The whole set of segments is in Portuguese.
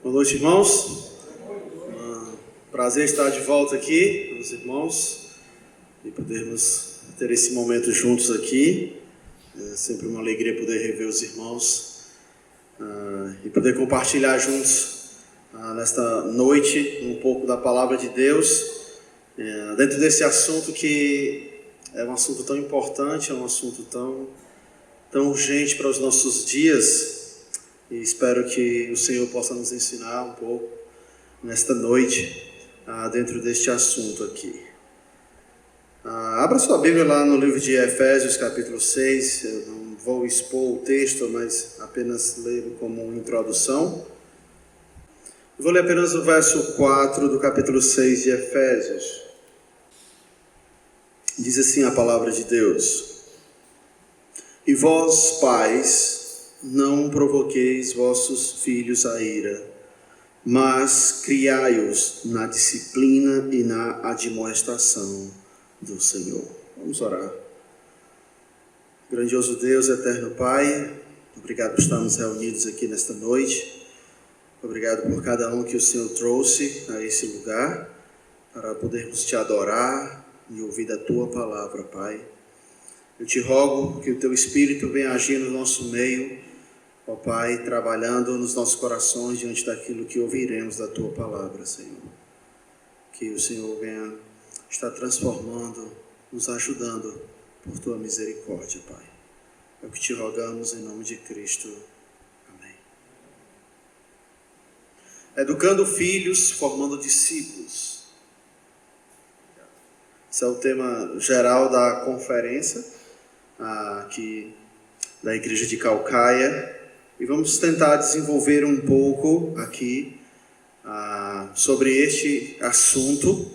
Boa noite, irmãos. Prazer estar de volta aqui, meus irmãos, e podermos ter esse momento juntos aqui. É sempre uma alegria poder rever os irmãos e poder compartilhar juntos nesta noite um pouco da palavra de Deus, dentro desse assunto que é um assunto tão importante, é um assunto tão urgente para os nossos dias. E espero que o Senhor possa nos ensinar um pouco nesta noite dentro deste assunto aqui. Abra sua Bíblia lá no livro de Efésios, capítulo 6. Eu não vou expor o texto, mas apenas ler como uma introdução. Eu vou ler apenas o verso 4 do capítulo 6 de Efésios. Diz assim a palavra de Deus: E vós, pais, não provoqueis vossos filhos a ira, mas criai-os na disciplina e na admoestação do Senhor. Vamos orar. Grandioso Deus, eterno Pai, obrigado por estarmos reunidos aqui nesta noite. Obrigado por cada um que o Senhor trouxe a esse lugar para podermos te adorar e ouvir da tua palavra, Pai. Eu te rogo que o teu Espírito venha agir no nosso meio, ó Pai, trabalhando nos nossos corações diante daquilo que ouviremos da tua palavra, Senhor. Que o Senhor venha estar transformando, nos ajudando por tua misericórdia, Pai. É o que te rogamos em nome de Cristo. Amém. Educando filhos, formando discípulos. Esse é o tema geral da conferência aqui da Igreja de Calcaia. E vamos tentar desenvolver um pouco aqui sobre este assunto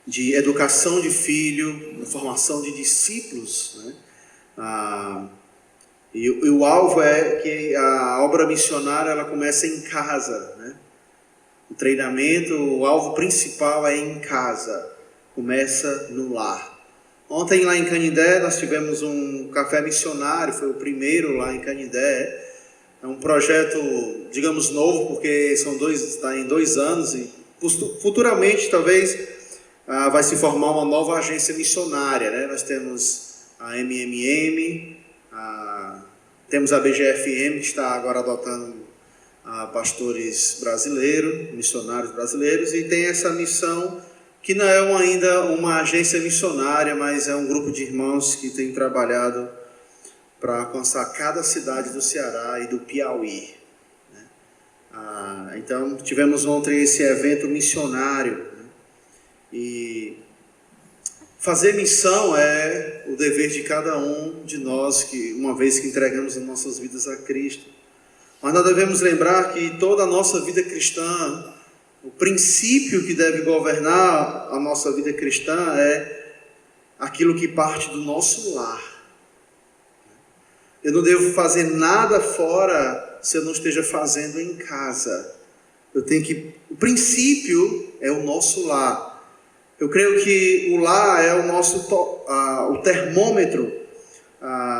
de educação de filho, formação de discípulos, né? E o alvo é que a obra missionária ela começa em casa, né? O treinamento, o alvo principal é em casa, começa no lar. Ontem lá em Canindé nós tivemos um café missionário, foi o primeiro lá em Canindé. É um projeto, digamos, novo, porque está em 2 anos e futuramente talvez vai se formar uma nova agência missionária, né? Nós temos a MMM, temos a BGFM, que está agora adotando pastores brasileiros, missionários brasileiros, e tem essa missão que não é ainda uma agência missionária, mas é um grupo de irmãos que tem trabalhado para alcançar cada cidade do Ceará e do Piauí, né? Então, tivemos ontem esse evento missionário, né? E fazer missão é o dever de cada um de nós, que uma vez que entregamos as nossas vidas a Cristo. Mas nós devemos lembrar que toda a nossa vida cristã, o princípio que deve governar a nossa vida cristã é aquilo que parte do nosso lar. Eu não devo fazer nada fora se eu não esteja fazendo em casa. O princípio é o nosso lar. Eu creio que o lar é o termômetro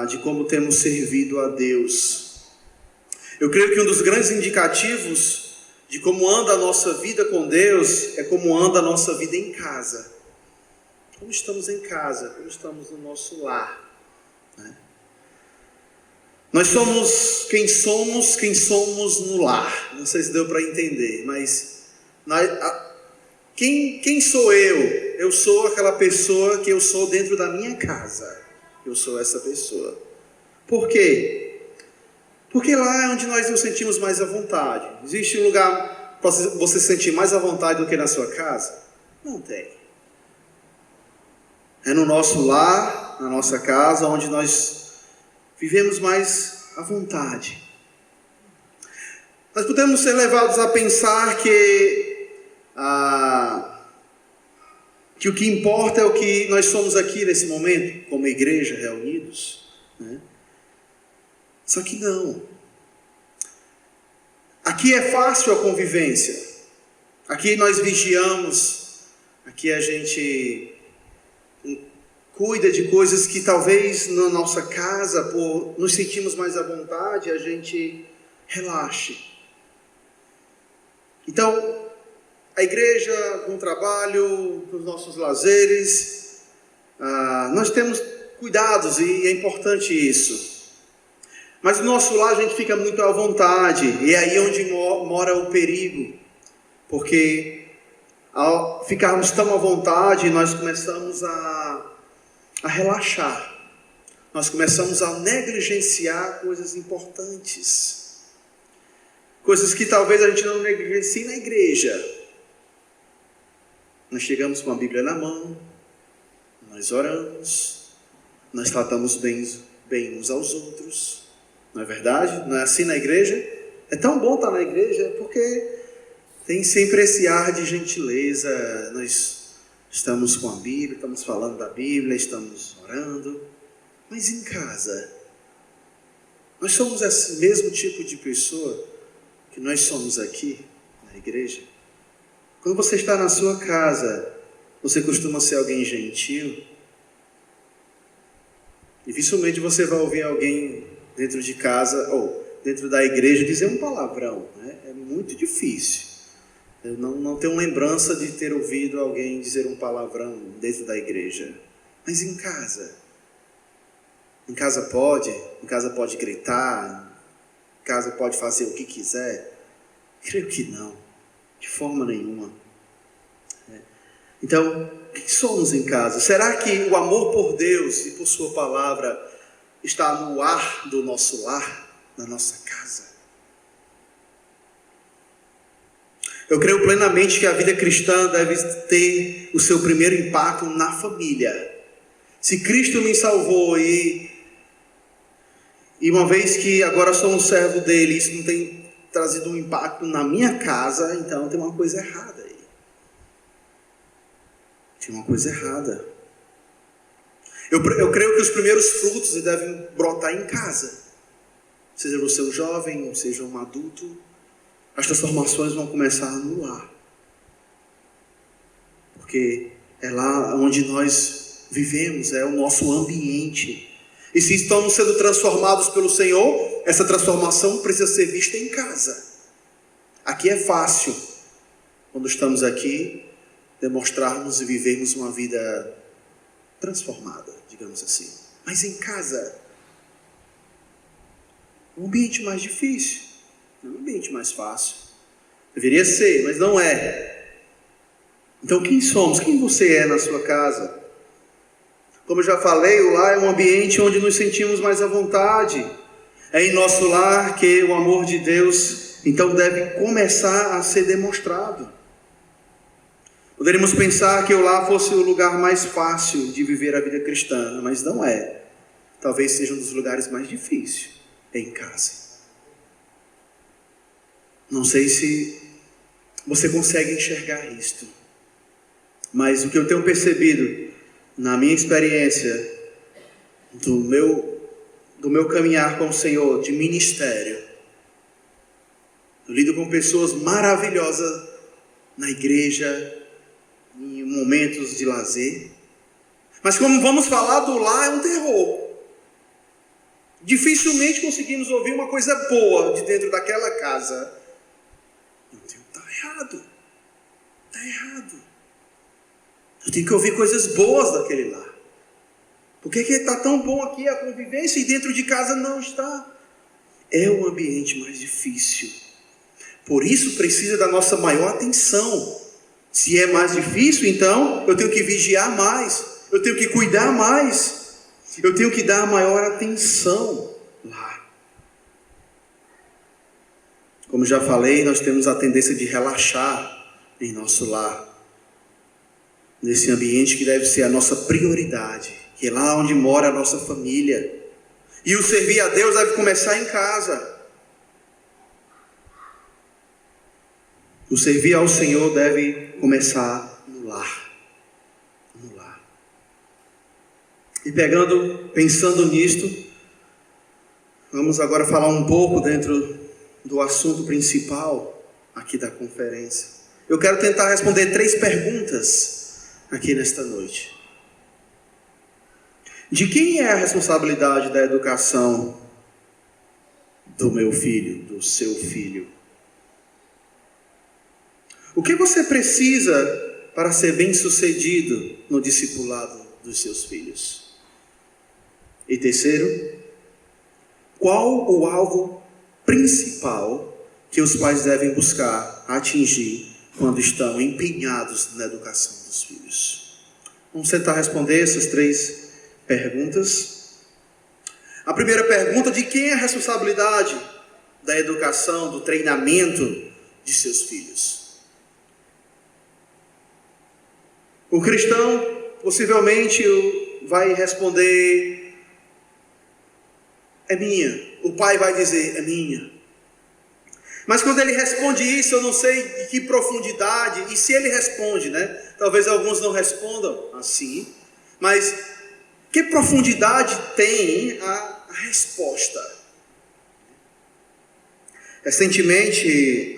de como temos servido a Deus. Eu creio que um dos grandes indicativos de como anda a nossa vida com Deus é como anda a nossa vida em casa. Como estamos em casa, como estamos no nosso lar, né? Nós somos quem somos no lar. Não sei se deu para entender, mas quem sou eu? Eu sou aquela pessoa que eu sou dentro da minha casa. Eu sou essa pessoa. Por quê? Porque lá é onde nós nos sentimos mais à vontade. Existe um lugar para você se sentir mais à vontade do que na sua casa? Não tem. É no nosso lar, na nossa casa, onde nós vivemos mais à vontade. Nós podemos ser levados a pensar que o que importa é o que nós somos aqui nesse momento, como igreja, reunidos, né? Só que não. Aqui é fácil a convivência. Aqui nós vigiamos. Aqui a gente cuida de coisas que talvez na nossa casa, por nos sentirmos mais à vontade, a gente relaxe. Então, a igreja, no trabalho, nos nossos lazeres, nós temos cuidados e é importante isso. Mas no nosso lar a gente fica muito à vontade, e é aí onde mora o perigo, porque ao ficarmos tão à vontade, nós começamos a relaxar, nós começamos a negligenciar coisas importantes, coisas que talvez a gente não negligencie na igreja. Nós chegamos com a Bíblia na mão, nós oramos, nós tratamos bem uns aos outros, não é verdade? Não é assim na igreja? É tão bom estar na igreja porque tem sempre esse ar de gentileza. Nós estamos com a Bíblia, estamos falando da Bíblia, estamos orando. Mas em casa, nós somos esse mesmo tipo de pessoa que nós somos aqui na igreja? Quando você está na sua casa, você costuma ser alguém gentil? Dificilmente você vai ouvir alguém dentro de casa ou dentro da igreja dizer um palavrão, né? É muito difícil. Eu não tenho lembrança de ter ouvido alguém dizer um palavrão dentro da igreja. Mas em casa? Em casa pode gritar, em casa pode fazer o que quiser? Creio que não, de forma nenhuma. Então, quem somos em casa? Será que o amor por Deus e por sua palavra está no ar do nosso lar, na nossa casa? Eu creio plenamente que a vida cristã deve ter o seu primeiro impacto na família. Se Cristo me salvou e uma vez que agora sou um servo dele, isso não tem trazido um impacto na minha casa, então tem uma coisa errada aí. Tem uma coisa errada. Eu creio que os primeiros frutos devem brotar em casa. Seja você um jovem, seja um adulto, as transformações vão começar no lar. Porque é lá onde nós vivemos, é o nosso ambiente. E se estamos sendo transformados pelo Senhor, essa transformação precisa ser vista em casa. Aqui é fácil, quando estamos aqui, demonstrarmos e vivermos uma vida transformada, digamos assim. Mas em casa, um ambiente mais difícil, não é um ambiente mais fácil. Deveria ser, mas não é. Então quem somos? Quem você é na sua casa? Como eu já falei, o lar é um ambiente onde nos sentimos mais à vontade. É em nosso lar que o amor de Deus, então, deve começar a ser demonstrado. Poderíamos pensar que o lar fosse o lugar mais fácil de viver a vida cristã, mas não é. Talvez seja um dos lugares mais difíceis, em casa. Não sei se você consegue enxergar isto, mas o que eu tenho percebido na minha experiência do meu caminhar com o Senhor, de ministério, eu lido com pessoas maravilhosas na igreja, em momentos de lazer, mas como vamos falar do lar, é um terror. Dificilmente conseguimos ouvir uma coisa boa de dentro daquela casa. Está errado. Está errado. Eu tenho que ouvir coisas boas daquele lar. Por que está tão bom aqui a convivência e dentro de casa não está? É o ambiente mais difícil. Por isso precisa da nossa maior atenção. Se é mais difícil, então eu tenho que vigiar mais. Eu tenho que cuidar mais. Eu tenho que dar maior atenção lá. Como já falei, nós temos a tendência de relaxar em nosso lar. Nesse ambiente que deve ser a nossa prioridade, que é lá onde mora a nossa família. E o servir a Deus deve começar em casa. O servir ao Senhor deve começar no lar. No lar. E pensando nisto, vamos agora falar um pouco dentro do assunto principal aqui da conferência. Eu quero tentar responder 3 perguntas aqui nesta noite. De quem é a responsabilidade da educação do meu filho, do seu filho? O que você precisa para ser bem-sucedido no discipulado dos seus filhos? E terceiro, qual o alvo principal que os pais devem buscar atingir quando estão empenhados na educação dos filhos? Vamos tentar responder essas 3 perguntas. A primeira pergunta: de quem é a responsabilidade da educação, do treinamento de seus filhos? O cristão possivelmente vai responder: é minha. O pai vai dizer: é minha. Mas quando ele responde isso, eu não sei de que profundidade, e se ele responde, né? Talvez alguns não respondam assim, mas que profundidade tem a resposta? Recentemente,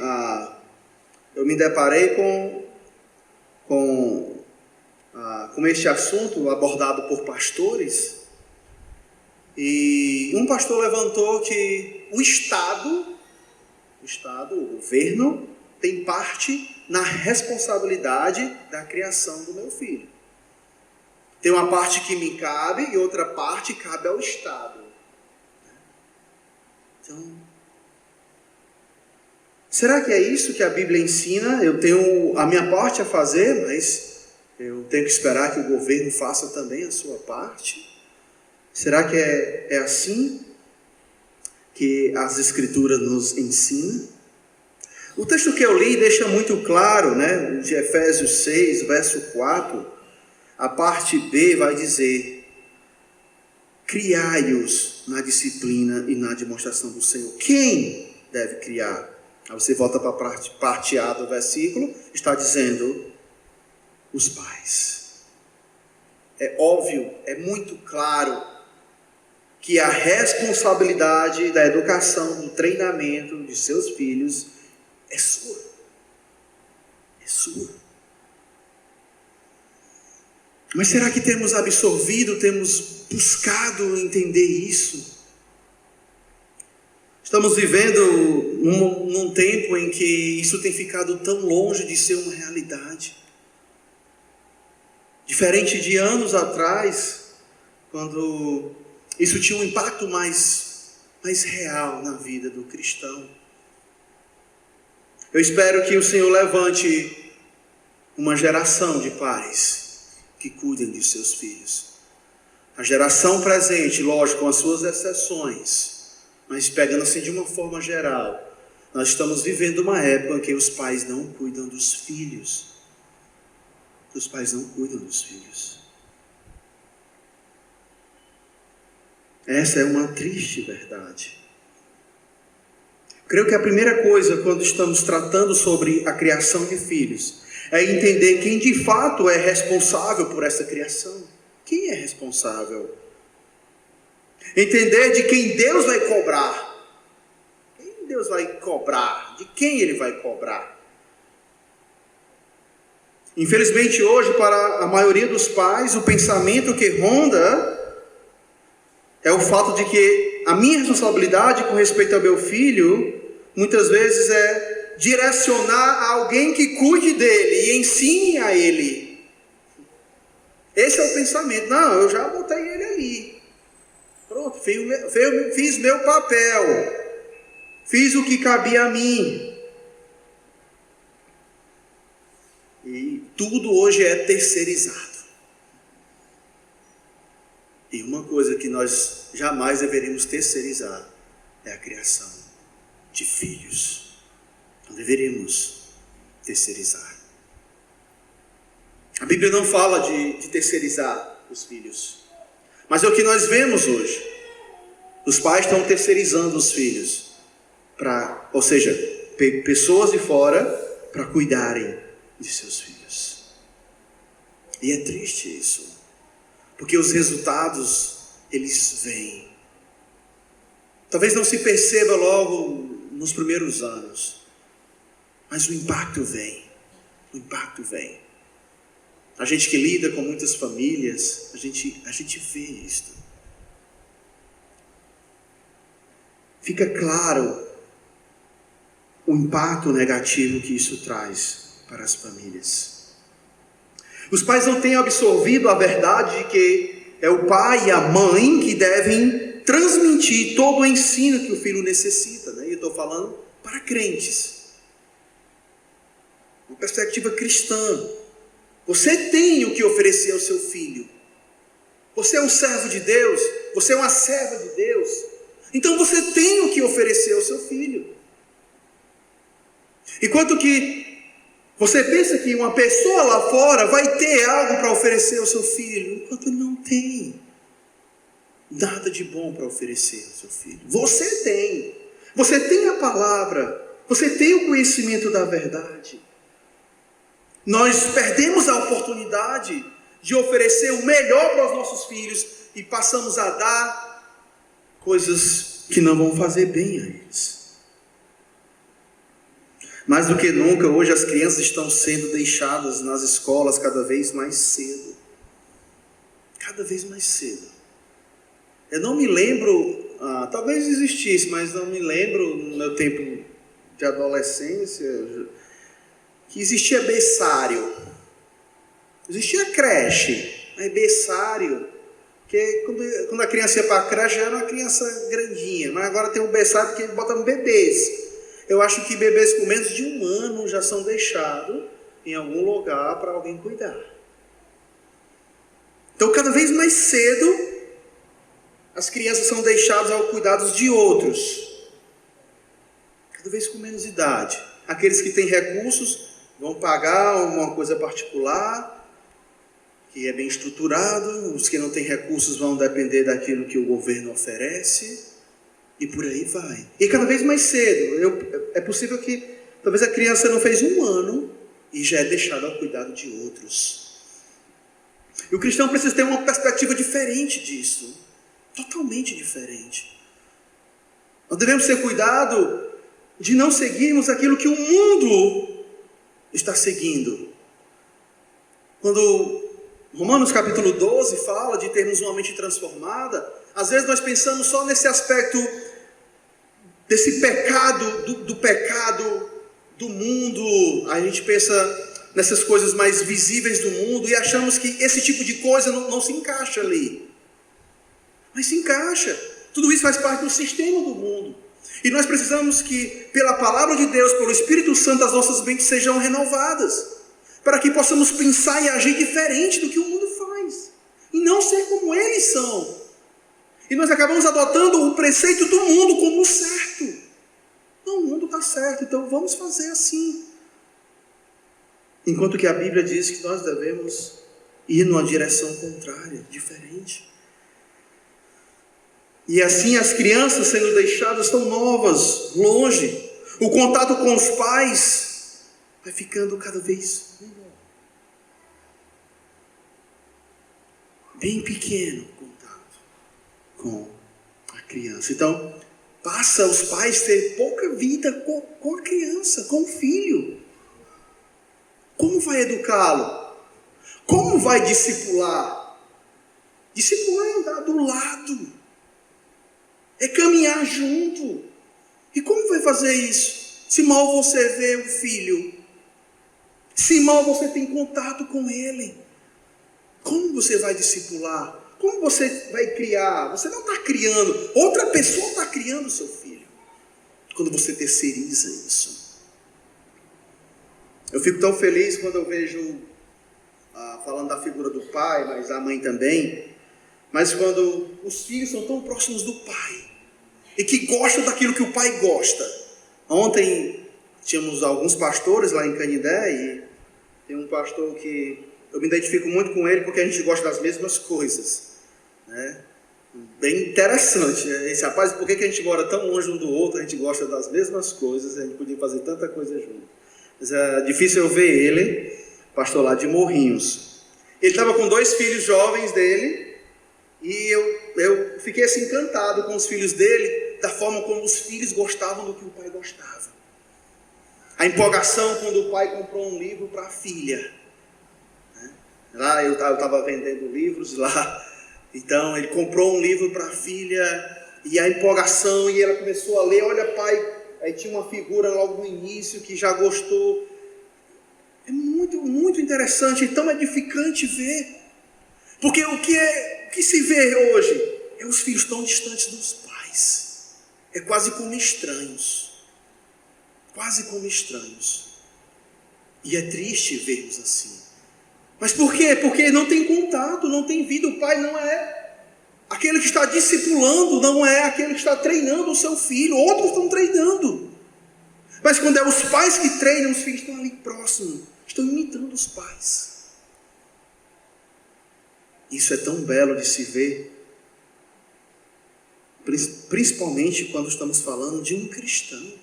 eu me deparei com este assunto abordado por pastores, e um pastor levantou que o Estado, o governo, tem parte na responsabilidade da criação do meu filho. Tem uma parte que me cabe e outra parte cabe ao Estado. Então, será que é isso que a Bíblia ensina? Eu tenho a minha parte a fazer, mas eu tenho que esperar que o governo faça também a sua parte? Será que é assim que as Escrituras nos ensinam? O texto que eu li deixa muito claro, né? De Efésios 6, verso 4, a parte B vai dizer: criai-os na disciplina e na demonstração do Senhor. Quem deve criar? Aí você volta para a parte A do versículo, está dizendo: os pais. É óbvio, é muito claro que a responsabilidade da educação, do treinamento de seus filhos é sua. É sua. Mas será que temos absorvido, temos buscado entender isso? Estamos vivendo num tempo em que isso tem ficado tão longe de ser uma realidade. Diferente de anos atrás, quando isso tinha um impacto mais real na vida do cristão. Eu espero que o Senhor levante uma geração de pais que cuidem de seus filhos. A geração presente, lógico, com as suas exceções, mas pegando assim de uma forma geral, nós estamos vivendo uma época em que os pais não cuidam dos filhos. Os pais não cuidam dos filhos. Essa é uma triste verdade. Creio que a primeira coisa, quando estamos tratando sobre a criação de filhos, é entender quem de fato é responsável por essa criação. Quem é responsável? Entender de quem Deus vai cobrar. Quem Deus vai cobrar? De quem Ele vai cobrar? Infelizmente hoje, para a maioria dos pais, o pensamento que ronda é o fato de que a minha responsabilidade com respeito ao meu filho, muitas vezes é direcionar a alguém que cuide dele e ensine a ele. Esse é o pensamento. Não, eu já botei ele ali. Pronto, fiz meu papel. Fiz o que cabia a mim. E tudo hoje é terceirizado. E uma coisa que nós jamais deveríamos terceirizar é a criação de filhos. Não deveríamos terceirizar. A Bíblia não fala de terceirizar os filhos. Mas é o que nós vemos hoje. Os pais estão terceirizando os filhos. Ou seja, pessoas de fora para cuidarem de seus filhos. E é triste isso. Porque os resultados, eles vêm. Talvez não se perceba logo nos primeiros anos. Mas o impacto vem. O impacto vem. A gente que lida com muitas famílias, a gente vê isto. Fica claro o impacto negativo que isso traz para as famílias. Os pais não têm absorvido a verdade de que é o pai e a mãe que devem transmitir todo o ensino que o filho necessita, né? E eu estou falando para crentes. Uma perspectiva cristã. Você tem o que oferecer ao seu filho. Você é um servo de Deus. Você é uma serva de Deus. Então você tem o que oferecer ao seu filho. Enquanto que você pensa que uma pessoa lá fora vai ter algo para oferecer ao seu filho, enquanto não tem nada de bom para oferecer ao seu filho. Você tem. Você tem a palavra. Você tem o conhecimento da verdade. Nós perdemos a oportunidade de oferecer o melhor para os nossos filhos e passamos a dar coisas que não vão fazer bem a eles. Mais do que nunca, hoje as crianças estão sendo deixadas nas escolas cada vez mais cedo. Cada vez mais cedo. Eu não me lembro, talvez existisse, mas não me lembro no meu tempo de adolescência, que existia berçário. Existia creche, mas berçário, porque quando a criança ia para a creche era uma criança grandinha, mas agora tem um berçário porque botam bebês. Eu acho que bebês com menos de 1 ano já são deixados em algum lugar para alguém cuidar. Então, cada vez mais cedo, as crianças são deixadas aos cuidados de outros. Cada vez com menos idade. Aqueles que têm recursos vão pagar uma coisa particular, que é bem estruturado. Os que não têm recursos vão depender daquilo que o governo oferece. E por aí vai. E cada vez mais cedo. É possível que talvez a criança não fez 1 ano e já é deixada ao cuidado de outros. E o cristão precisa ter uma perspectiva diferente disso. Totalmente diferente. Nós devemos ter cuidado de não seguirmos aquilo que o mundo está seguindo. Quando Romanos capítulo 12 fala de termos uma mente transformada, às vezes nós pensamos só nesse aspecto desse pecado, do pecado do mundo. A gente pensa nessas coisas mais visíveis do mundo e achamos que esse tipo de coisa não se encaixa ali. Mas se encaixa. Tudo isso faz parte do sistema do mundo. E nós precisamos que, pela palavra de Deus, pelo Espírito Santo, as nossas mentes sejam renovadas, para que possamos pensar e agir diferente do que o mundo faz, e não ser como eles são. E nós acabamos adotando o preceito do mundo como certo. Não, o mundo está certo, então vamos fazer assim. Enquanto que a Bíblia diz que nós devemos ir numa direção contrária, diferente. E assim as crianças sendo deixadas tão novas, longe. O contato com os pais vai ficando cada vez menor. Bem pequeno o contato com a criança. Então, passa os pais a ter pouca vida com a criança, com o filho. Como vai educá-lo? Como vai discipular? Discipular é andar do lado. É caminhar junto. E como vai fazer isso? Se mal você vê o filho, se mal você tem contato com ele, como você vai discipular? Como você vai criar? Você não está criando, outra pessoa está criando o seu filho. Quando você terceiriza isso. Eu fico tão feliz quando eu vejo, falando da figura do pai, mas a mãe também, mas quando os filhos são tão próximos do pai, e que gostam daquilo que o pai gosta. Ontem tínhamos alguns pastores lá em Canindé, e tem um pastor que eu me identifico muito com ele, porque a gente gosta das mesmas coisas, né? Bem interessante, né? Esse rapaz, por que a gente mora tão longe um do outro? A gente gosta das mesmas coisas, a gente podia fazer tanta coisa junto. Mas é difícil eu ver ele, pastor lá de Morrinhos. Ele estava com 2 filhos jovens dele, e eu fiquei assim encantado com os filhos dele, da forma como os filhos gostavam do que o pai gostava. A empolgação quando o pai comprou um livro para a filha. Lá eu estava vendendo livros lá, então ele comprou um livro para a filha, e a empolgação, e ela começou a ler, olha pai, aí tinha uma figura logo no início que já gostou. É muito, muito interessante e tão edificante ver. Porque o que se vê hoje é os filhos tão distantes dos pais. É quase como estranhos. Quase como estranhos. E é triste vermos assim. Mas por quê? Porque não tem contato, não tem vida. O pai não é aquele que está discipulando, não é aquele que está treinando o seu filho. Outros estão treinando. Mas quando é os pais que treinam, os filhos estão ali próximos. Estão imitando os pais. Isso é tão belo de se ver. Principalmente quando estamos falando de um cristão.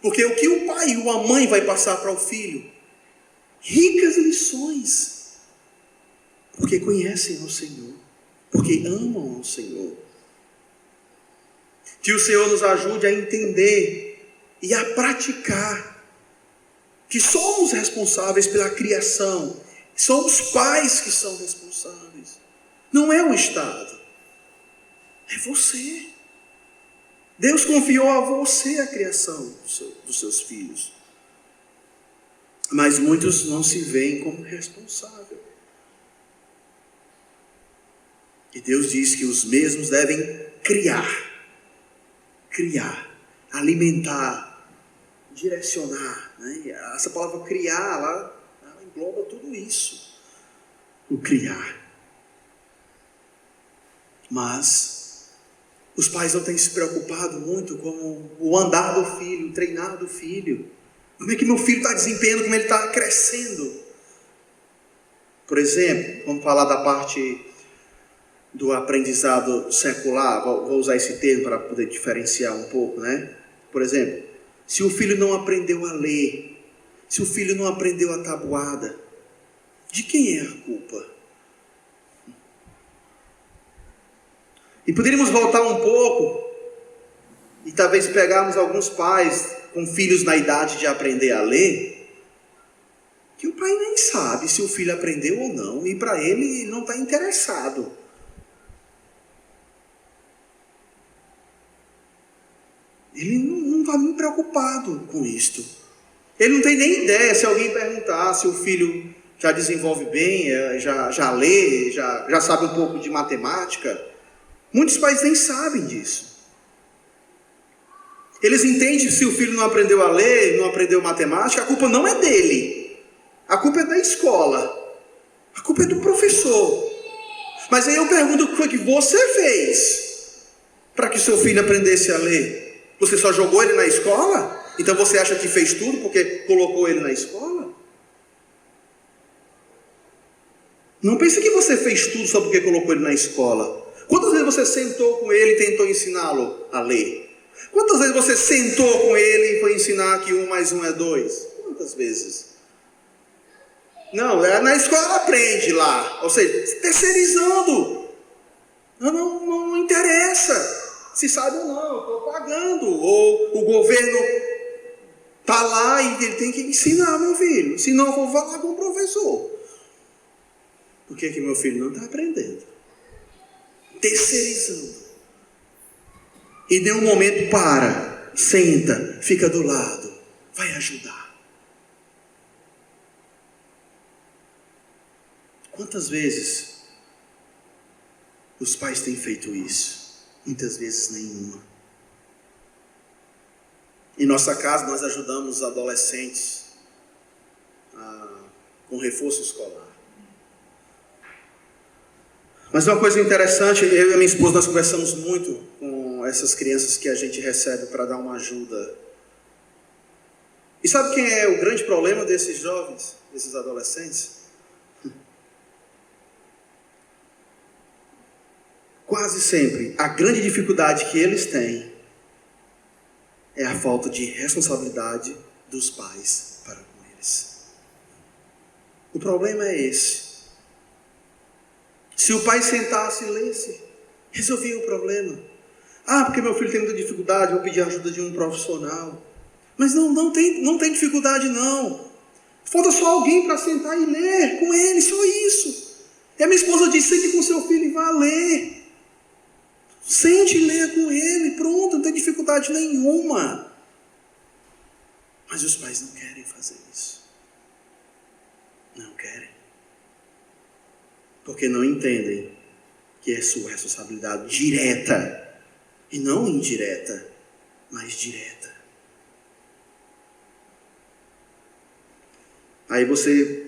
Porque o que o pai ou a mãe vai passar para o filho? Ricas lições. Porque conhecem ao Senhor. Porque amam ao Senhor. Que o Senhor nos ajude a entender e a praticar que somos responsáveis pela criação. São os pais que são responsáveis. Não é o Estado. É você. Deus confiou a você a criação dos seus filhos. Mas muitos não se veem como responsáveis. E Deus diz que os mesmos devem criar, alimentar, direcionar. Né? Essa palavra criar, ela engloba tudo isso. O criar. Mas os pais não têm se preocupado muito com o andar do filho, o treinar do filho. Como é que meu filho está desempenhando, como ele está crescendo. Por exemplo, vamos falar da parte do aprendizado secular. Vou usar esse termo para poder diferenciar um pouco, né? Por exemplo, se o filho não aprendeu a ler, se o filho não aprendeu a tabuada, de quem é a culpa? E poderíamos voltar um pouco e talvez pegarmos alguns pais com filhos na idade de aprender a ler, que o pai nem sabe se o filho aprendeu ou não, e para ele não está interessado. Ele não está nem preocupado com isto. Ele não tem nem ideia, se alguém perguntar se o filho já desenvolve bem, já lê, já sabe um pouco de matemática. Muitos pais nem sabem disso. Eles entendem que se o filho não aprendeu a ler, não aprendeu matemática, a culpa não é dele. A culpa é da escola. A culpa é do professor. Mas aí eu pergunto, o que foi que você fez para que seu filho aprendesse a ler? Você só jogou ele na escola? Então você acha que fez tudo porque colocou ele na escola? Não pense que você fez tudo só porque colocou ele na escola. Quantas vezes você sentou com ele e tentou ensiná-lo a ler? Quantas vezes você sentou com ele e foi ensinar que 1 mais 1 é 2? Quantas vezes? Não, na escola aprende lá. Ou seja, terceirizando. Não interessa se sabe ou não, eu estou pagando. Ou o governo está lá e ele tem que ensinar meu filho. Senão eu vou falar com o professor. Por que meu filho não está aprendendo? Terceirizando. E em nenhum momento para, senta, fica do lado, vai ajudar. Quantas vezes os pais têm feito isso? Muitas vezes nenhuma. Em nossa casa nós ajudamos os adolescentes com reforço escolar. Mas uma coisa interessante, eu e a minha esposa nós conversamos muito com essas crianças que a gente recebe para dar uma ajuda. E sabe quem é o grande problema desses jovens, desses adolescentes? Quase sempre, a grande dificuldade que eles têm é a falta de responsabilidade dos pais para com eles. O problema é esse. Se o pai sentasse e lesse, resolvia o problema. Porque meu filho tem muita dificuldade, vou pedir a ajuda de um profissional. Mas não tem dificuldade não. Falta só alguém para sentar e ler com ele, só isso. E a minha esposa disse, sente com seu filho e vá ler. Sente e leia com ele, pronto, não tem dificuldade nenhuma. Mas os pais não querem fazer isso. porque não entendem que é sua responsabilidade direta, e não indireta, mas direta. Aí você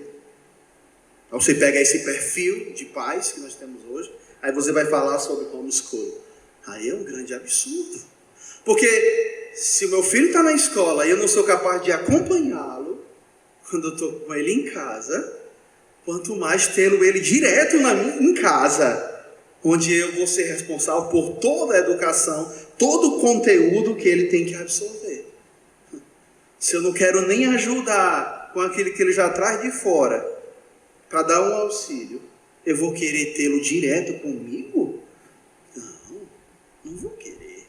pega esse perfil de pais que nós temos hoje, aí você vai falar sobre homeschooling. Aí é um grande absurdo. Porque se o meu filho está na escola e eu não sou capaz de acompanhá-lo, quando eu estou com ele em casa, quanto mais tê-lo ele direto em casa, onde eu vou ser responsável por toda a educação, todo o conteúdo que ele tem que absorver. Se eu não quero nem ajudar com aquele que ele já traz de fora, para dar um auxílio, eu vou querer tê-lo direto comigo? Não vou querer.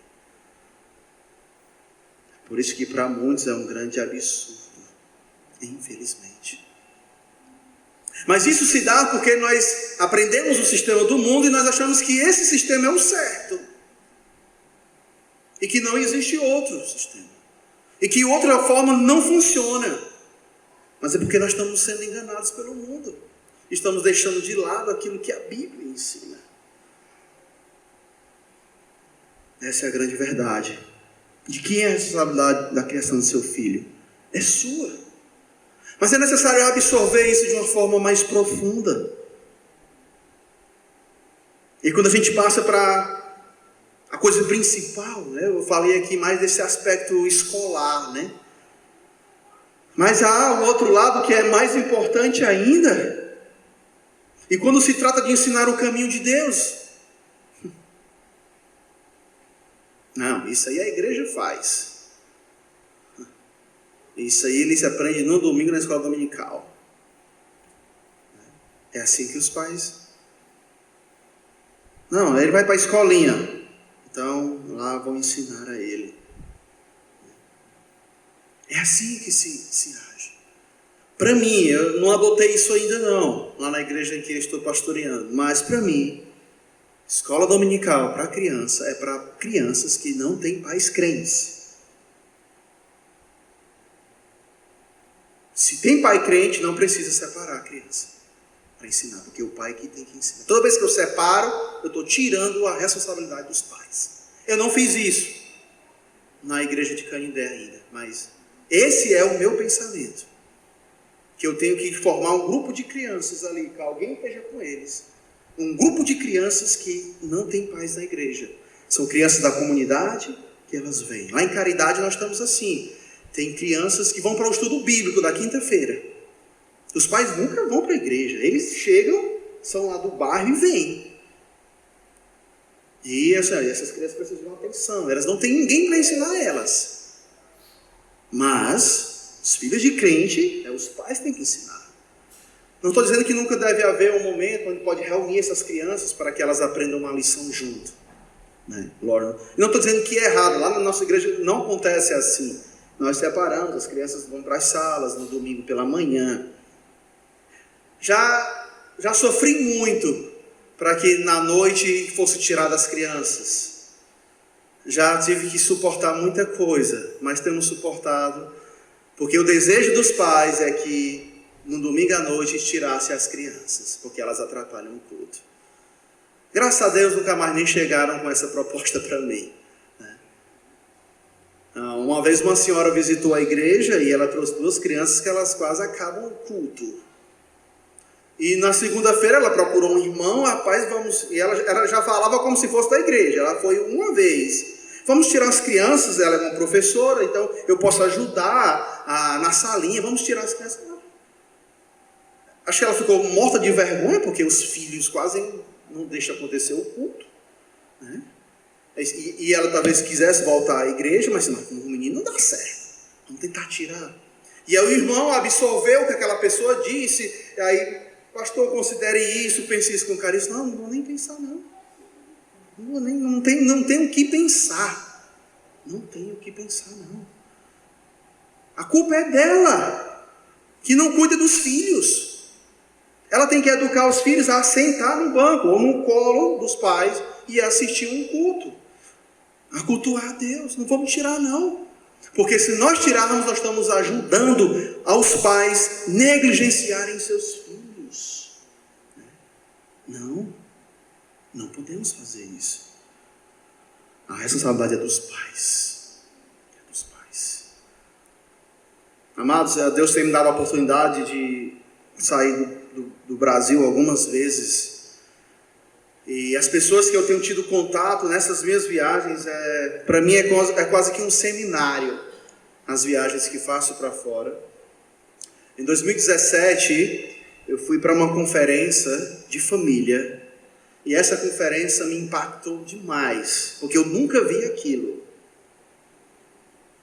Por isso que para muitos é um grande absurdo, infelizmente. Mas isso se dá porque nós aprendemos o sistema do mundo e nós achamos que esse sistema é o certo. E que não existe outro sistema. E que outra forma não funciona. Mas é porque nós estamos sendo enganados pelo mundo. Estamos deixando de lado aquilo que a Bíblia ensina. Essa é a grande verdade. De quem é a responsabilidade da criação do seu filho? É sua. Mas é necessário absorver isso de uma forma mais profunda. E quando a gente passa para a coisa principal, né? Eu falei aqui mais desse aspecto escolar, né? Mas há o outro lado que é mais importante ainda. E quando se trata de ensinar o caminho de Deus, não, isso aí a igreja faz. Isso aí eles aprendem no domingo na escola dominical. É assim que os pais... Não, ele vai para a escolinha. Então, lá vão ensinar a ele. É assim que se age. Para mim, eu não adotei isso ainda não, lá na igreja em que eu estou pastoreando. Mas para mim, escola dominical para criança é para crianças que não têm pais crentes. Se tem pai crente, não precisa separar a criança para ensinar, porque o pai que tem que ensinar. Toda vez que eu separo, eu estou tirando a responsabilidade dos pais. Eu não fiz isso na igreja de Canindé ainda, mas esse é o meu pensamento. Que eu tenho que formar um grupo de crianças ali, que alguém esteja com eles. Um grupo de crianças que não tem pais na igreja. São crianças da comunidade que elas vêm. Lá em Caridade nós estamos assim. Tem crianças que vão para o estudo bíblico da quinta-feira. Os pais nunca vão para a igreja. Eles chegam, são lá do bairro e vêm. E essas crianças precisam de uma atenção. Elas não têm ninguém para ensinar elas. Mas os filhos de crente, os pais têm que ensinar. Não estou dizendo que nunca deve haver um momento onde pode reunir essas crianças para que elas aprendam uma lição junto. Né? Não estou dizendo que é errado. Lá na nossa igreja não acontece assim. Nós separamos, as crianças vão para as salas no domingo pela manhã. Já sofri muito para que na noite fosse tirada as crianças. Já tive que suportar muita coisa, mas temos suportado, porque o desejo dos pais é que no domingo à noite tirasse as crianças, porque elas atrapalham o culto. Graças a Deus nunca mais nem chegaram com essa proposta para mim. Uma vez uma senhora visitou a igreja e ela trouxe 2 crianças que elas quase acabam o culto. E na segunda-feira ela procurou um irmão, rapaz, vamos... E ela já falava como se fosse da igreja. Ela foi uma vez. Vamos tirar as crianças, ela é uma professora, então eu posso ajudar na salinha, vamos tirar as crianças. Acho que ela ficou morta de vergonha, porque os filhos quase não deixam acontecer o culto. Né? E ela talvez quisesse voltar à igreja, mas não, o menino não dá certo. Vamos tentar tirar. E aí o irmão absorveu o que aquela pessoa disse. E aí, pastor, considere isso, pense isso com carinho. Não vou nem pensar não. Não tenho o que pensar. Não tenho o que pensar não. A culpa é dela, que não cuida dos filhos. Ela tem que educar os filhos a sentar no banco ou no colo dos pais e assistir um culto. A cultuar a Deus. Não vamos tirar não. Porque se nós tirarmos, nós estamos ajudando aos pais negligenciarem seus filhos. Não, não podemos fazer isso. A responsabilidade é dos pais. É dos pais. Amados, Deus tem me dado a oportunidade de sair do Brasil algumas vezes. E as pessoas que eu tenho tido contato nessas minhas viagens, para mim é quase que um seminário, as viagens que faço para fora. Em 2017, eu fui para uma conferência de família, e essa conferência me impactou demais, porque eu nunca vi aquilo.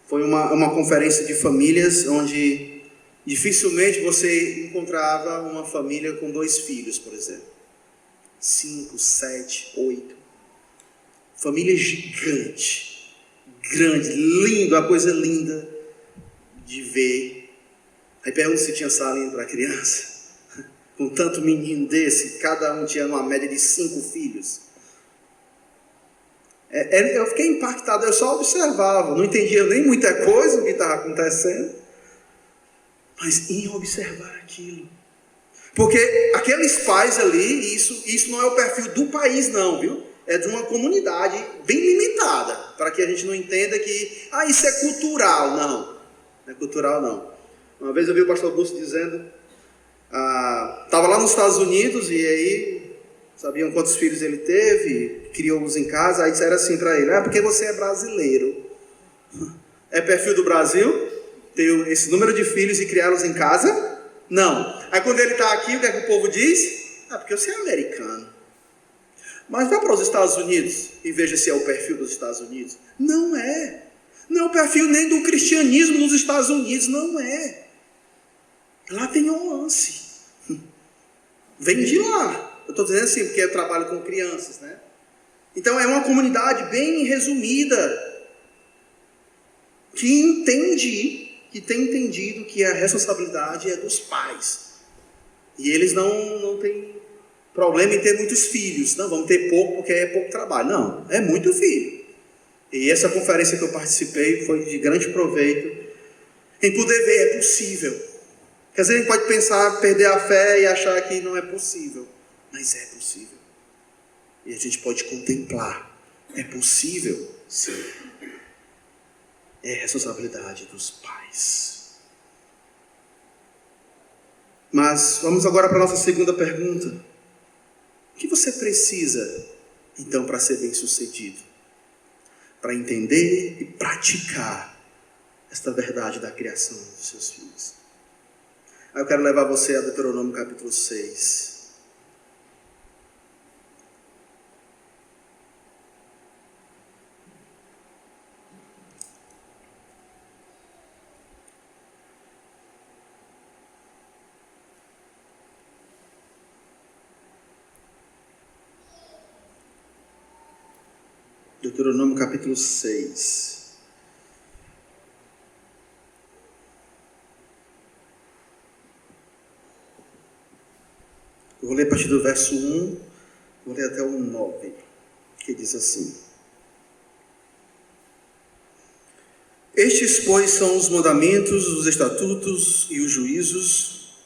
Foi uma conferência de famílias, onde dificilmente você encontrava uma família com 2 filhos, por exemplo. 5, 7, 8. Família gigante, grande, lindo, uma coisa linda de ver. Aí pergunto se tinha salinha para criança. Com tanto menino desse, cada um tinha uma média de 5 filhos. Eu fiquei impactado, eu só observava, não entendia nem muita coisa o que estava acontecendo, mas ia observar aquilo. Porque aqueles pais ali, isso não é o perfil do país não, viu? É de uma comunidade bem limitada, para que a gente não entenda que, isso é cultural. Não é cultural não. Uma vez eu vi o pastor Augusto dizendo, estava lá nos Estados Unidos, e aí sabiam quantos filhos ele teve, criou-os em casa, aí disseram assim para ele, porque você é brasileiro. É perfil do Brasil ter esse número de filhos e criá-los em casa? Não. Aí quando ele está aqui, o que é que o povo diz? Porque você é americano. Mas vá para os Estados Unidos e veja se é o perfil dos Estados Unidos. Não é. Não é o perfil nem do cristianismo nos Estados Unidos, não é. Lá tem um lance. Vem de lá. Eu estou dizendo assim, porque eu trabalho com crianças, né? Então é uma comunidade bem resumida, que tem entendido que a responsabilidade é dos pais. E eles não têm problema em ter muitos filhos. Não, vamos ter pouco porque é pouco trabalho. Não, é muito filho. E essa conferência que eu participei foi de grande proveito em poder ver, é possível. Porque às vezes a gente pode pensar, perder a fé e achar que não é possível. Mas é possível. E a gente pode contemplar. É possível, sim. É responsabilidade dos pais. Mas vamos agora para a nossa segunda pergunta. O que você precisa, então, para ser bem-sucedido? Para entender e praticar esta verdade da criação dos seus filhos. Aí eu quero levar você a Deuteronômio capítulo 6. Deuteronômio capítulo 6. Eu vou ler a partir do verso 1, vou ler até o 9, que diz assim: Estes, pois, são os mandamentos, os estatutos e os juízos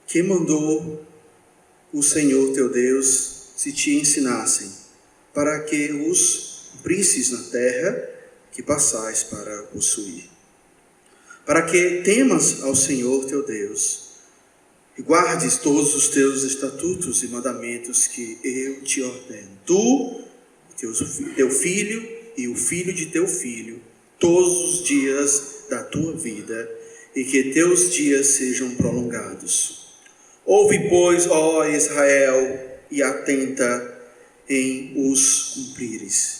que mandou o Senhor teu Deus se te ensinassem, para que os cumprisses na terra que passais para possuir. Para que temas ao Senhor teu Deus e guardes todos os teus estatutos e mandamentos que eu te ordeno. Tu, teu filho e o filho de teu filho, todos os dias da tua vida, e que teus dias sejam prolongados. Ouve, pois, ó Israel, e atenta em os cumprires,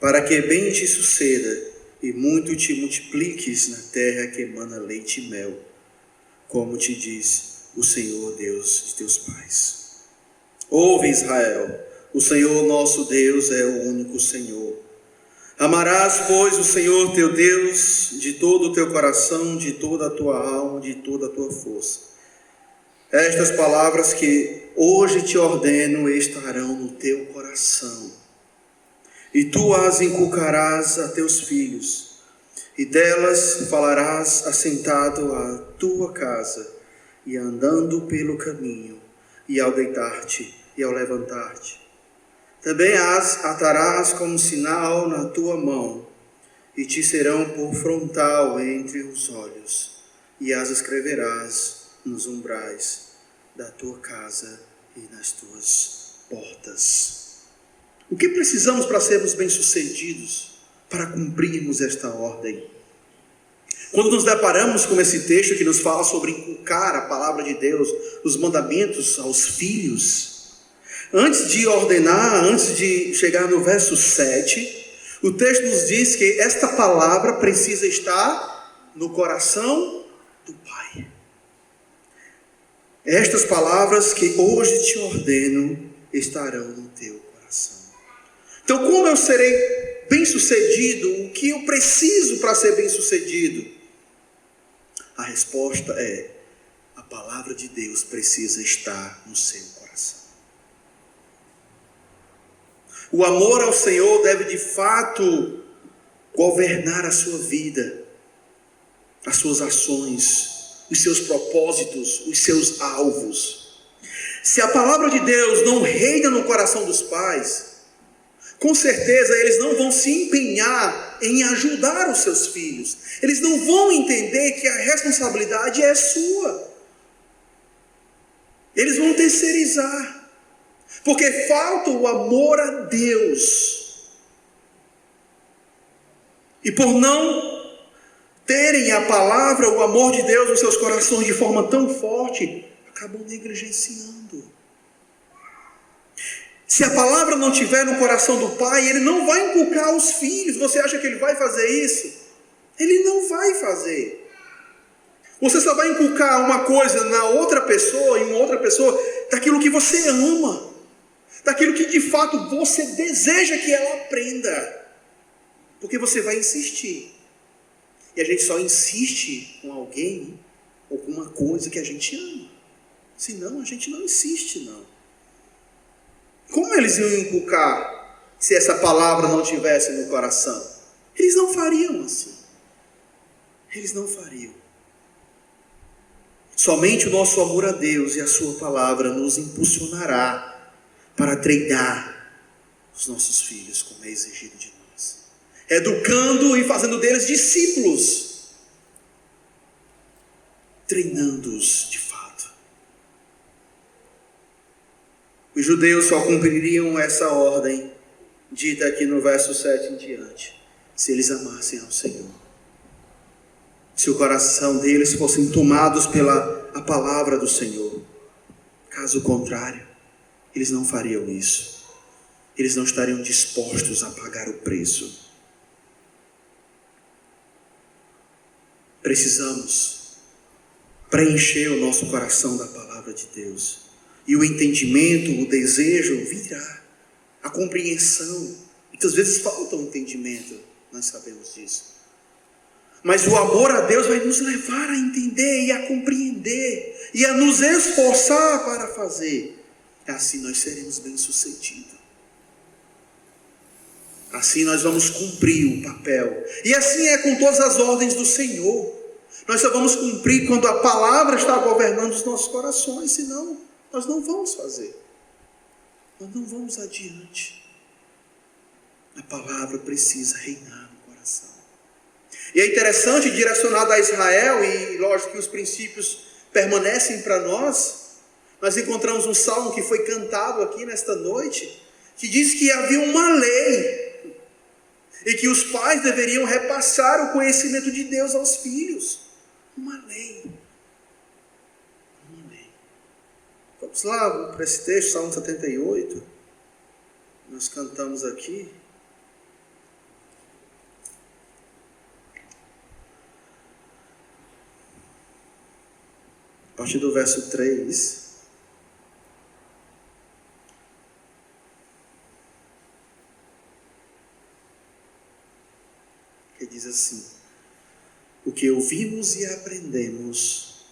para que bem te suceda e muito te multipliques na terra que emana leite e mel, como te diz o Senhor Deus de teus pais. Ouve, Israel, o Senhor nosso Deus é o único Senhor. Amarás, pois, o Senhor teu Deus de todo o teu coração, de toda a tua alma, de toda a tua força. Estas palavras que hoje te ordeno estarão no teu coração, e tu as inculcarás a teus filhos, e delas falarás assentado à tua casa, e andando pelo caminho, e ao deitar-te, e ao levantar-te. Também as atarás como sinal na tua mão, e te serão por frontal entre os olhos, e as escreverás nos umbrais da tua casa e nas tuas portas. O que precisamos para sermos bem-sucedidos, para cumprirmos esta ordem? Quando nos deparamos com esse texto que nos fala sobre inculcar a palavra de Deus, os mandamentos aos filhos, antes de ordenar, antes de chegar no verso 7, o texto nos diz que esta palavra precisa estar no coração do Pai. Estas palavras que hoje te ordeno estarão no teu coração. Então, como eu serei bem-sucedido? O que eu preciso para ser bem-sucedido? A resposta é: a palavra de Deus precisa estar no seu coração. O amor ao Senhor deve de fato governar a sua vida, as suas ações, os seus propósitos, os seus alvos. Se a palavra de Deus não reina no coração dos pais, com certeza eles não vão se empenhar em ajudar os seus filhos. Eles não vão entender que a responsabilidade é sua. Eles vão terceirizar. Porque falta o amor a Deus. E por não terem a palavra, o amor de Deus nos seus corações de forma tão forte, acabam negligenciando. Se a palavra não estiver no coração do pai, ele não vai inculcar aos filhos. Você acha que ele vai fazer isso? Ele não vai fazer. Você só vai inculcar uma coisa na outra pessoa, em uma outra pessoa, daquilo que você ama. Daquilo que de fato você deseja que ela aprenda. Porque você vai insistir. E a gente só insiste com alguém ou com uma coisa que a gente ama. Senão a gente não insiste, não. Como eles iam inculcar se essa palavra não tivesse no coração? Eles não fariam assim. Eles não fariam. Somente o nosso amor a Deus e a sua palavra nos impulsionará para treinar os nossos filhos como é exigido de nós, educando e fazendo deles discípulos, treinando-os de fato. Os judeus só cumpririam essa ordem dita aqui no verso 7 em diante, se eles amassem ao Senhor, se o coração deles fossem tomados pela a palavra do Senhor. Caso contrário, eles não fariam isso. Eles não estariam dispostos a pagar o preço. Precisamos preencher o nosso coração da palavra de Deus. E o entendimento, o desejo virá. A compreensão. Muitas vezes falta o entendimento. Nós sabemos disso. Mas o amor a Deus vai nos levar a entender e a compreender. E a nos esforçar para fazer. Assim nós seremos bem-sucedidos. Assim nós vamos cumprir o papel. E assim é com todas as ordens do Senhor. Nós só vamos cumprir quando a palavra está governando os nossos corações. Senão nós não vamos fazer. Nós não vamos adiante. A palavra precisa reinar no coração. E é interessante, direcionado a Israel, e lógico que os princípios permanecem para nós. Nós encontramos um salmo que foi cantado aqui nesta noite, que diz que havia uma lei, e que os pais deveriam repassar o conhecimento de Deus aos filhos. Uma lei. Uma lei. Vamos lá para esse texto, Salmo 78. Nós cantamos aqui. A partir do verso 3. Que diz assim: o que ouvimos e aprendemos,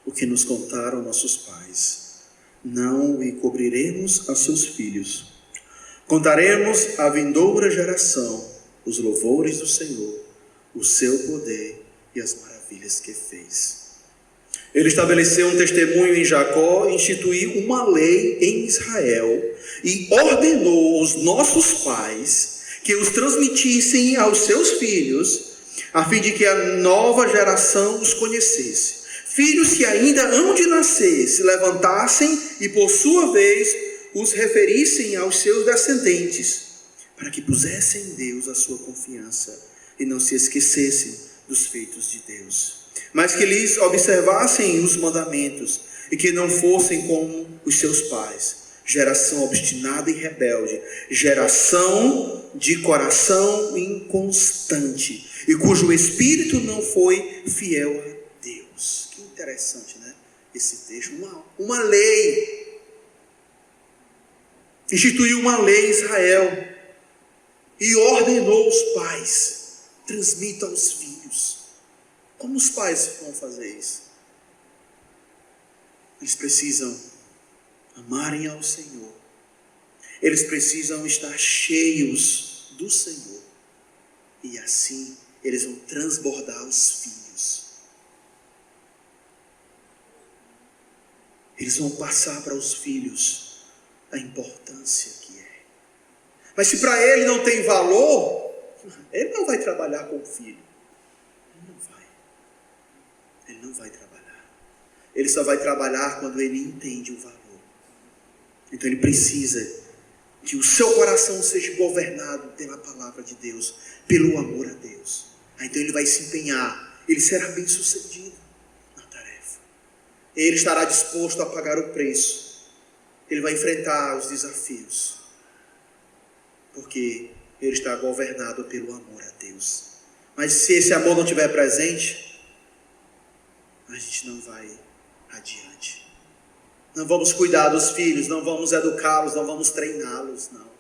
o que nos contaram nossos pais, não o encobriremos a seus filhos. Contaremos à vindoura geração os louvores do Senhor, o seu poder e as maravilhas que fez. Ele estabeleceu um testemunho em Jacó, instituiu uma lei em Israel e ordenou aos nossos pais que os transmitissem aos seus filhos, a fim de que a nova geração os conhecesse. Filhos que ainda hão de nascer se levantassem e, por sua vez, os referissem aos seus descendentes, para que pusessem em Deus a sua confiança e não se esquecessem dos feitos de Deus, mas que lhes observassem os mandamentos e que não fossem como os seus pais, geração obstinada e rebelde, geração de coração inconstante e cujo espírito não foi fiel a Deus. Que interessante, né? Esse texto, uma lei, instituiu uma lei em Israel e ordenou os pais: transmita aos filhos. Como os pais vão fazer isso? Eles precisam amarem ao Senhor. Eles precisam estar cheios do Senhor. E assim eles vão transbordar os filhos. Eles vão passar para os filhos a importância que é. Mas se para ele não tem valor, ele não vai trabalhar com o filho. Ele não vai trabalhar. Ele só vai trabalhar quando ele entende o valor. Então ele precisa que o seu coração seja governado pela palavra de Deus, pelo amor a Deus. Então ele vai se empenhar, ele será bem sucedido na tarefa. Ele estará disposto a pagar o preço. Ele vai enfrentar os desafios, porque ele está governado pelo amor a Deus. Mas se esse amor não estiver presente, a gente não vai adiante. Não vamos cuidar dos filhos, não vamos educá-los, não vamos treiná-los, não.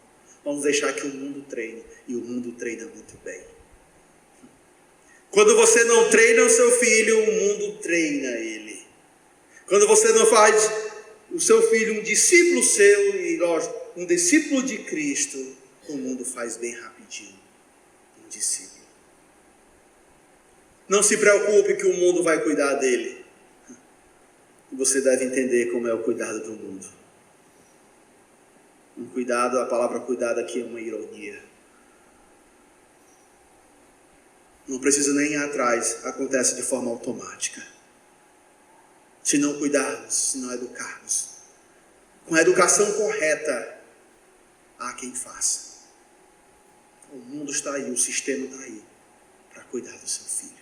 Vamos deixar que o mundo treine, e o mundo treina muito bem. Quando você não treina o seu filho, o mundo treina ele. Quando você não faz o seu filho um discípulo seu, e lógico, um discípulo de Cristo, o mundo faz bem rapidinho um discípulo. Não se preocupe que o mundo vai cuidar dele. Você deve entender como é o cuidado do mundo. Um cuidado, a palavra cuidado aqui é uma ironia. Não precisa nem ir atrás, acontece de forma automática. Se não cuidarmos, se não educarmos, com a educação correta, há quem faça. O mundo está aí, o sistema está aí, para cuidar do seu filho.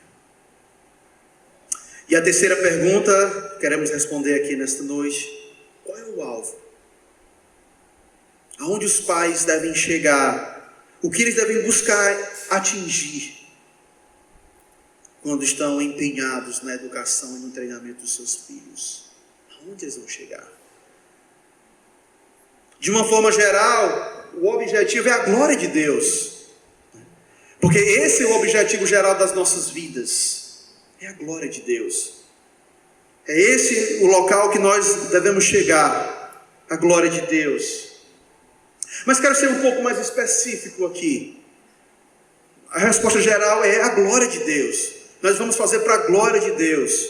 E a terceira pergunta, que queremos responder aqui nesta noite: qual é o alvo? Aonde os pais devem chegar? O que eles devem buscar atingir quando estão empenhados na educação e no treinamento dos seus filhos? Aonde eles vão chegar? De uma forma geral, o objetivo é a glória de Deus, porque esse é o objetivo geral das nossas vidas. É a glória de Deus. É esse o local que nós devemos chegar, a glória de Deus. Mas quero ser um pouco mais específico aqui. A resposta geral é a glória de Deus. Nós vamos fazer para a glória de Deus.